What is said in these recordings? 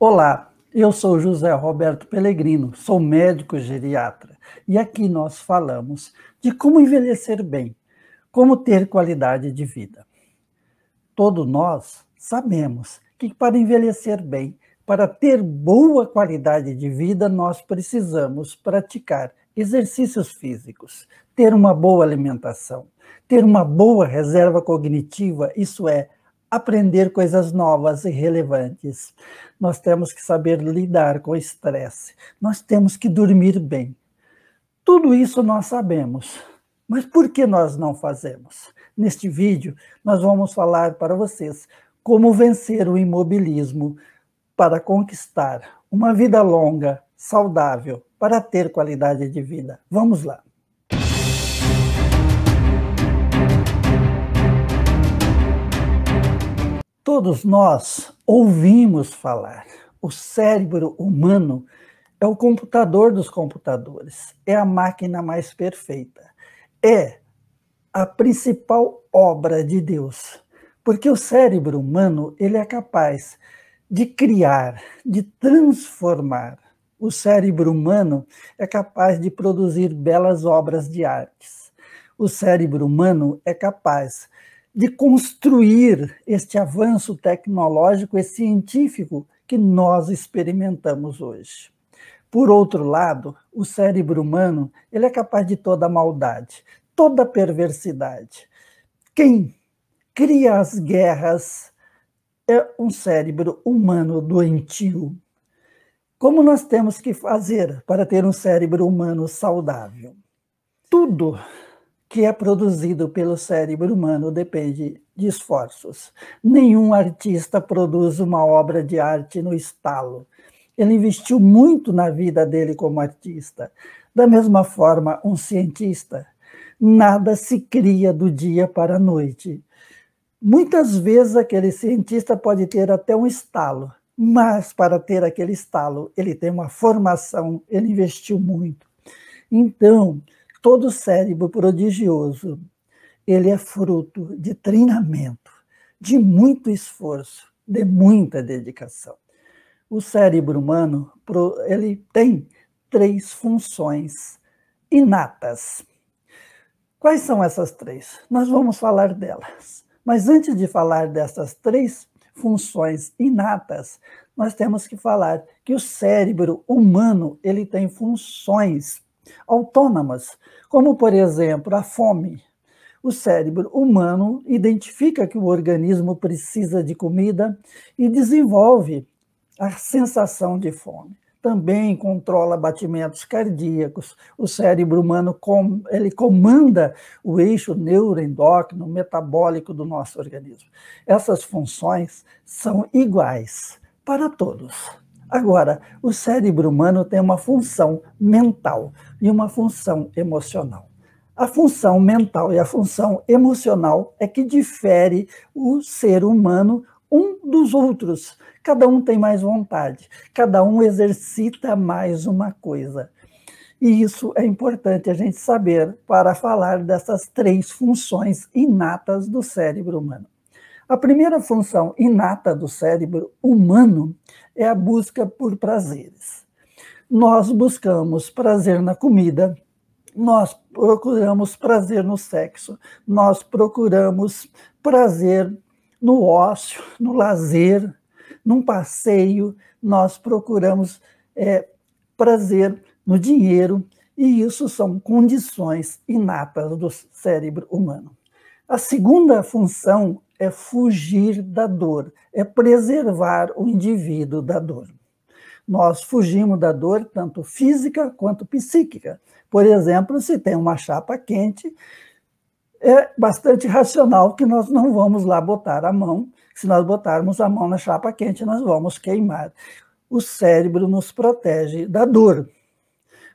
Olá, eu sou José Roberto Pellegrino, sou médico geriatra e aqui nós falamos de como envelhecer bem, como ter qualidade de vida. Todos nós sabemos que para envelhecer bem, para ter boa qualidade de vida, nós precisamos praticar exercícios físicos, ter uma boa alimentação, ter uma boa reserva cognitiva, isso é, aprender coisas novas e relevantes. Nós temos que saber lidar com o estresse, nós temos que dormir bem. Tudo isso nós sabemos, mas por que nós não fazemos? Neste vídeo, nós vamos falar para vocês como vencer o imobilismo para conquistar uma vida longa, saudável, para ter qualidade de vida. Vamos lá! Todos nós ouvimos falar. O cérebro humano é o computador dos computadores, é a máquina mais perfeita, é a principal obra de Deus, porque o cérebro humano ele é capaz de criar, de transformar. O cérebro humano é capaz de produzir belas obras de artes. O cérebro humano é capaz de construir este avanço tecnológico e científico que nós experimentamos hoje. Por outro lado, o cérebro humano ele é capaz de toda a maldade, toda a perversidade. Quem cria as guerras é um cérebro humano doentio. Como nós temos que fazer para ter um cérebro humano saudável? Tudo que é produzido pelo cérebro humano depende de esforços. Nenhum artista produz uma obra de arte no estalo. Ele investiu muito na vida dele como artista. Da mesma forma, um cientista, nada se cria do dia para a noite. Muitas vezes aquele cientista pode ter até um estalo, mas para ter aquele estalo, ele tem uma formação, ele investiu muito. Então, todo cérebro prodigioso, ele é fruto de treinamento, de muito esforço, de muita dedicação. O cérebro humano, ele tem 3 funções inatas. Quais são essas 3? Nós vamos falar delas. Mas antes de falar dessas 3 funções inatas, nós temos que falar que o cérebro humano, ele tem funções autônomas, como, por exemplo, a fome. O cérebro humano identifica que o organismo precisa de comida e desenvolve a sensação de fome. Também controla batimentos cardíacos. O cérebro humano ele comanda o eixo neuroendócrino metabólico do nosso organismo. Essas funções são iguais para todos. Agora, o cérebro humano tem uma função mental e uma função emocional. A função mental e a função emocional é que difere o ser humano um dos outros. Cada um tem mais vontade, cada um exercita mais uma coisa. E isso é importante a gente saber para falar dessas 3 funções inatas do cérebro humano. A primeira função inata do cérebro humano é a busca por prazeres. Nós buscamos prazer na comida, nós procuramos prazer no sexo, nós procuramos prazer no ócio, no lazer, num passeio, nós procuramos prazer no dinheiro, e isso são condições inatas do cérebro humano. A segunda função é fugir da dor, é preservar o indivíduo da dor. Nós fugimos da dor tanto física quanto psíquica. Por exemplo, se tem uma chapa quente, é bastante racional que nós não vamos lá botar a mão. Se nós botarmos a mão na chapa quente, nós vamos queimar. O cérebro nos protege da dor.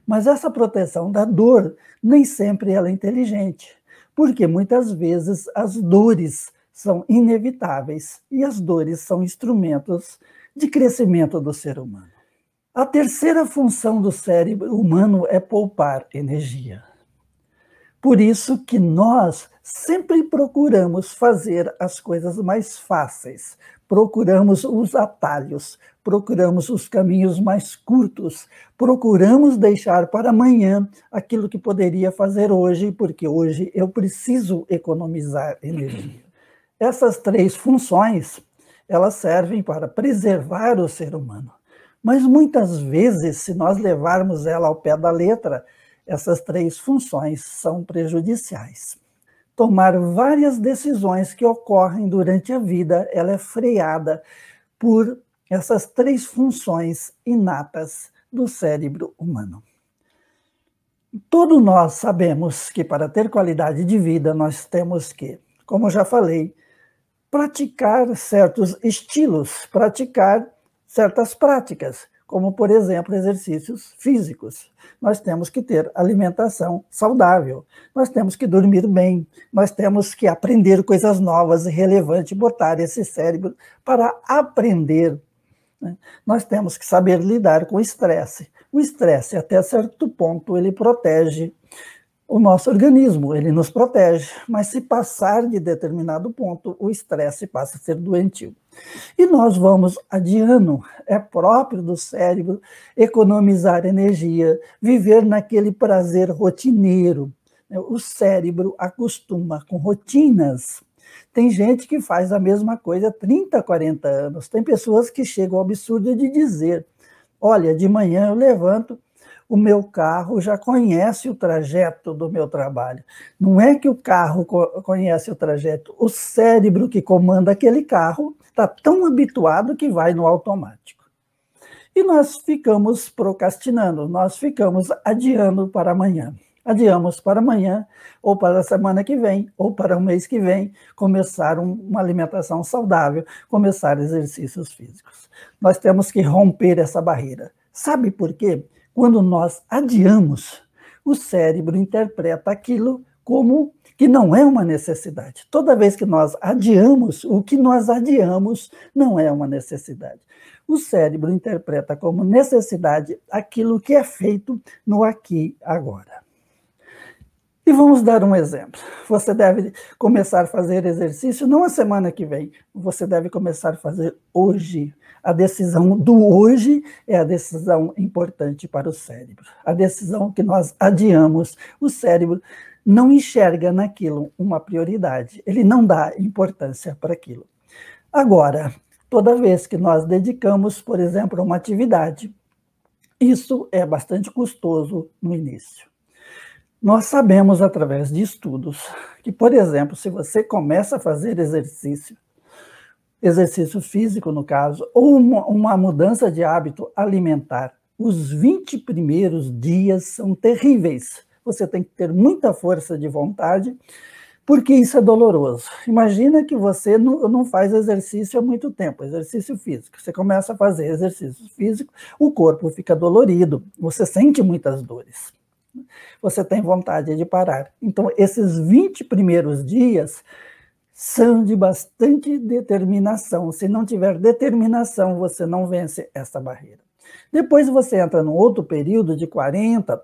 Mas essa proteção da dor nem sempre ela é inteligente, porque muitas vezes as dores são inevitáveis e as dores são instrumentos de crescimento do ser humano. A terceira função do cérebro humano é poupar energia. Por isso que nós sempre procuramos fazer as coisas mais fáceis, procuramos os atalhos, procuramos os caminhos mais curtos, procuramos deixar para amanhã aquilo que poderia fazer hoje, porque hoje eu preciso economizar energia. Essas 3 funções, elas servem para preservar o ser humano. Mas muitas vezes, se nós levarmos ela ao pé da letra, essas 3 funções são prejudiciais. Tomar várias decisões que ocorrem durante a vida, ela é freada por essas 3 funções inatas do cérebro humano. Todos nós sabemos que para ter qualidade de vida, nós temos que, como já falei, praticar certos estilos, praticar certas práticas, como, por exemplo, exercícios físicos. Nós temos que ter alimentação saudável, nós temos que dormir bem, nós temos que aprender coisas novas e relevantes, botar esse cérebro para aprender. Nós temos que saber lidar com o estresse. O estresse, até certo ponto, ele protege o nosso organismo, ele nos protege, mas se passar de determinado ponto, o estresse passa a ser doentio. E nós vamos adiando, é próprio do cérebro economizar energia, viver naquele prazer rotineiro. O cérebro acostuma com rotinas. Tem gente que faz a mesma coisa há 30, 40 anos. Tem pessoas que chegam ao absurdo de dizer, olha, de manhã eu levanto, o meu carro já conhece o trajeto do meu trabalho. Não é que o carro conhece o trajeto, o cérebro que comanda aquele carro está tão habituado que vai no automático. E nós ficamos procrastinando, nós ficamos adiando para amanhã. Adiamos para amanhã, ou para a semana que vem, ou para o mês que vem, começar uma alimentação saudável, começar exercícios físicos. Nós temos que romper essa barreira. Sabe por quê? Quando nós adiamos, o cérebro interpreta aquilo como que não é uma necessidade. Toda vez que nós adiamos, o que nós adiamos não é uma necessidade. O cérebro interpreta como necessidade aquilo que é feito no aqui e agora. E vamos dar um exemplo. Você deve começar a fazer exercício não a semana que vem, você deve começar a fazer hoje. A decisão do hoje é a decisão importante para o cérebro. A decisão que nós adiamos, o cérebro não enxerga naquilo uma prioridade, ele não dá importância para aquilo. Agora, toda vez que nós dedicamos, por exemplo, a uma atividade, isso é bastante custoso no início. Nós sabemos, através de estudos, que, por exemplo, se você começa a fazer exercício físico, no caso, ou uma mudança de hábito alimentar, os 20 primeiros dias são terríveis. Você tem que ter muita força de vontade, porque isso é doloroso. Imagina que você não faz exercício há muito tempo, exercício físico. Você começa a fazer exercício físico, o corpo fica dolorido, você sente muitas dores. Você tem vontade de parar. Então, esses 20 primeiros dias são de bastante determinação. Se não tiver determinação, você não vence essa barreira. Depois você entra num outro período de 40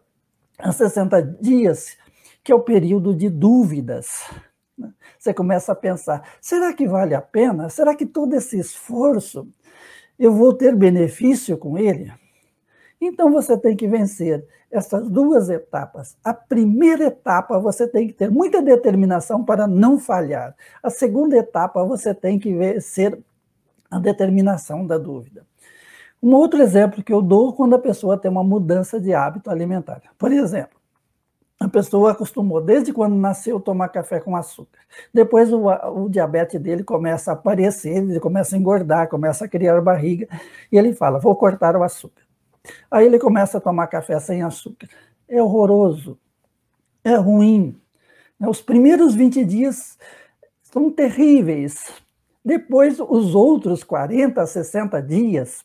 a 60 dias, que é o período de dúvidas. Você começa a pensar, será que vale a pena? Será que todo esse esforço, eu vou ter benefício com ele? Então, você tem que vencer essas 2 etapas. A primeira etapa, você tem que ter muita determinação para não falhar. A segunda etapa, você tem que vencer a determinação da dúvida. Um outro exemplo que eu dou quando a pessoa tem uma mudança de hábito alimentar. Por exemplo, a pessoa acostumou, desde quando nasceu, tomar café com açúcar. Depois o diabetes dele começa a aparecer, ele começa a engordar, começa a criar barriga, e ele fala, vou cortar o açúcar. Aí ele começa a tomar café sem açúcar. É horroroso, é ruim. Os primeiros 20 dias são terríveis. Depois, os outros 40, 60 dias,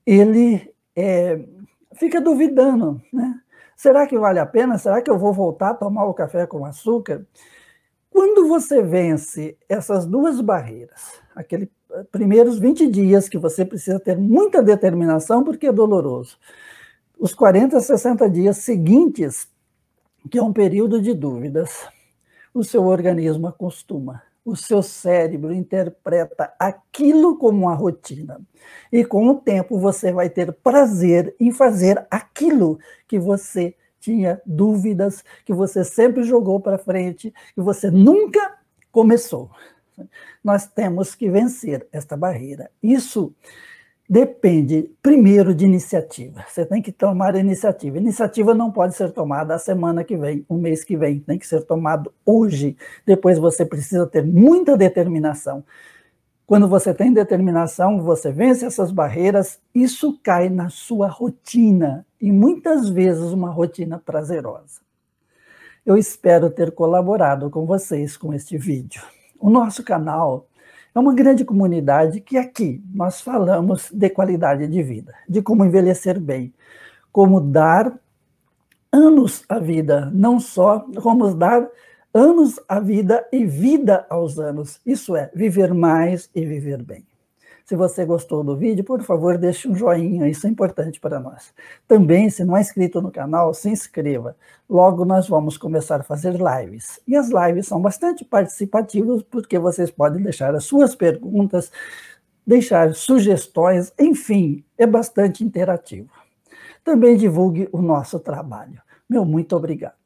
ele fica duvidando, né? Será que vale a pena? Será que eu vou voltar a tomar o café com açúcar? Quando você vence essas 2 barreiras, aqueles primeiros 20 dias que você precisa ter muita determinação porque é doloroso, os 40, 60 dias seguintes, que é um período de dúvidas, o seu organismo acostuma. O seu cérebro interpreta aquilo como uma rotina. E com o tempo você vai ter prazer em fazer aquilo que você tinha dúvidas, que você sempre jogou para frente, que você nunca começou. Nós temos que vencer esta barreira. Isso depende, primeiro, de iniciativa. Você tem que tomar iniciativa. Iniciativa não pode ser tomada a semana que vem, o mês que vem. Tem que ser tomado hoje. Depois você precisa ter muita determinação. Quando você tem determinação, você vence essas barreiras, isso cai na sua rotina. E muitas vezes uma rotina prazerosa. Eu espero ter colaborado com vocês com este vídeo. O nosso canal é uma grande comunidade que aqui nós falamos de qualidade de vida, de como envelhecer bem, como dar anos à vida, não só como dar anos à vida e vida aos anos. Isso é, viver mais e viver bem. Se você gostou do vídeo, por favor, deixe um joinha, isso é importante para nós. Também, se não é inscrito no canal, se inscreva. Logo nós vamos começar a fazer lives. E as lives são bastante participativas, porque vocês podem deixar as suas perguntas, deixar sugestões, enfim, é bastante interativo. Também divulgue o nosso trabalho. Meu muito obrigado.